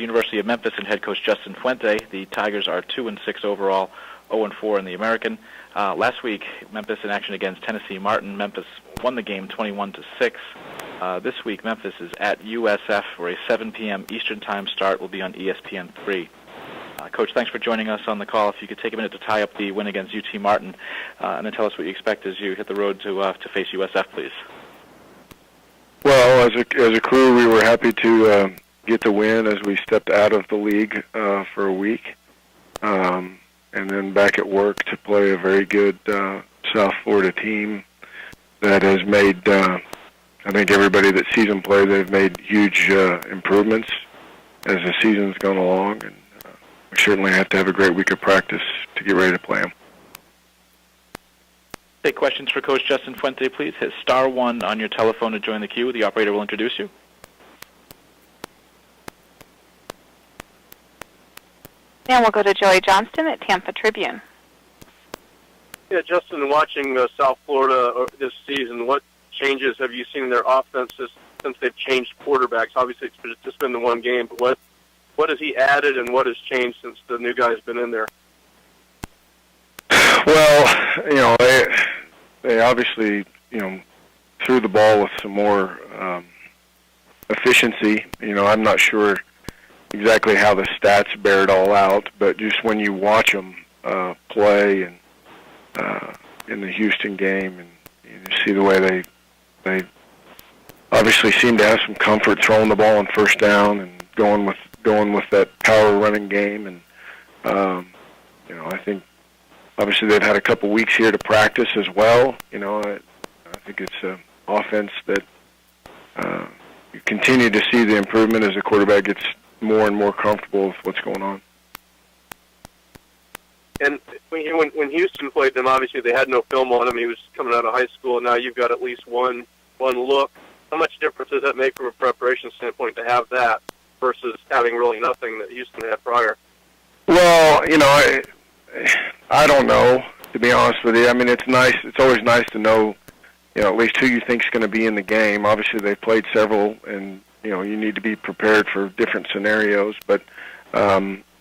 the University of Memphis and head coach Justin Fuente. The Tigers are 2-6 overall, 0-4 in the American. Last week, Memphis in action against Tennessee Martin. Memphis won the game 21-6. This week, Memphis is at USF for a 7 p.m. Eastern Time start. Will be on ESPN3. Coach, thanks for joining us on the call. If you could take a minute to tie up the win against UT Martin, and then tell us what you expect as you hit the road to face USF, please. Well, as a crew, we were happy to get the win as we stepped out of the league for a week, and then back at work to play a very good South Florida team that has made, I think everybody that sees them play, they've made huge improvements as the season's gone along, and we certainly have to have a great week of practice to get ready to play them. Take questions for Coach Justin Fuente, please. Hit *1 on your telephone to join the queue. The operator will introduce you. Now we'll go to Joey Johnston at Tampa Tribune. Yeah, Justin, watching South Florida this season, what changes have you seen in their offenses since they've changed quarterbacks? Obviously, it's just been the one game, but what has he added and what has changed since the new guy's been in there? Well, they obviously, threw the ball with some more efficiency. I'm not sure exactly how the stats bear it all out, but just when you watch them play and in the Houston game, and you see the way they obviously seem to have some comfort throwing the ball on first down and going with that power running game, and I think obviously they've had a couple weeks here to practice as well. I think it's an offense that you continue to see the improvement as the quarterback gets more and more comfortable with what's going on. And when Houston played them, obviously they had no film on him. He was coming out of high school, and now you've got at least one look. How much difference does that make from a preparation standpoint to have that versus having really nothing that Houston had prior? Well, I don't know, to be honest with you. I mean, it's nice. It's always nice to know, at least who you think is going to be in the game. Obviously, they've played several, and you need to be prepared for different scenarios. But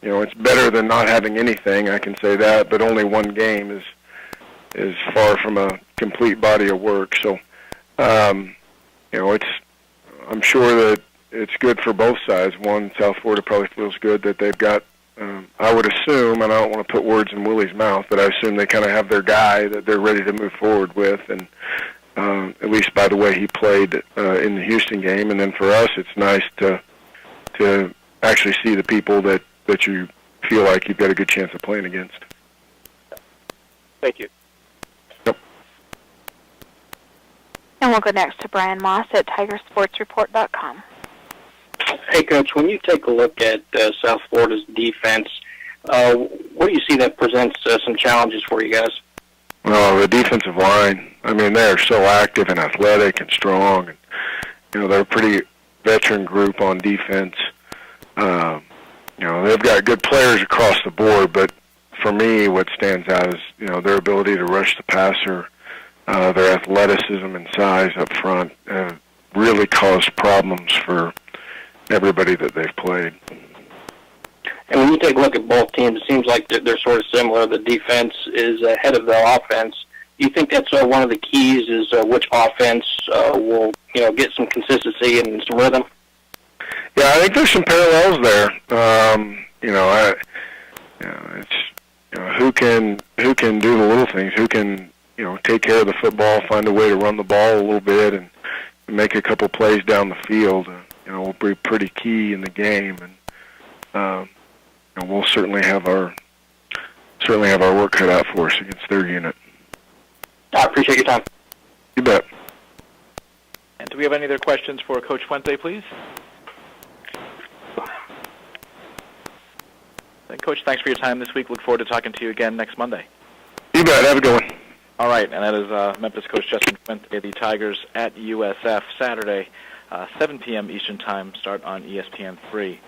it's better than not having anything. I can say that. But only one game is far from a complete body of work. So, I'm sure that it's good for both sides. One, South Florida probably feels good that they've got. I would assume, and I don't want to put words in Willie's mouth, but I assume they kind of have their guy that they're ready to move forward with, and at least by the way he played in the Houston game. And then for us, it's nice to actually see the people that you feel like you've got a good chance of playing against. Thank you. Yep. And we'll go next to Brian Moss at TigerSportsReport.com. Hey, Coach, when you take a look at South Florida's defense, what do you see that presents some challenges for you guys? Well, the defensive line, I mean, they are so active and athletic and strong. And, they're a pretty veteran group on defense. They've got good players across the board, but for me, what stands out is, their ability to rush the passer, their athleticism and size up front really caused problems for everybody that they've played. And when you take a look at both teams, it seems like they're sort of similar. The defense is ahead of the offense. Do you think that's one of the keys is which offense will get some consistency and some rhythm? Yeah, I think there's some parallels there. It's who can do the little things, who can take care of the football, find a way to run the ball a little bit, and make a couple plays down the field. Will be pretty key in the game, and we'll certainly have our work cut out for us against their unit. I appreciate your time. You bet. And do we have any other questions for Coach Fuente, please? Then, Coach, thanks for your time this week. Look forward to talking to you again next Monday. You bet. Have a good one. All right, and that is Memphis coach Justin Fuente, the Tigers at USF Saturday, 7 p.m. Eastern Time, start on ESPN3.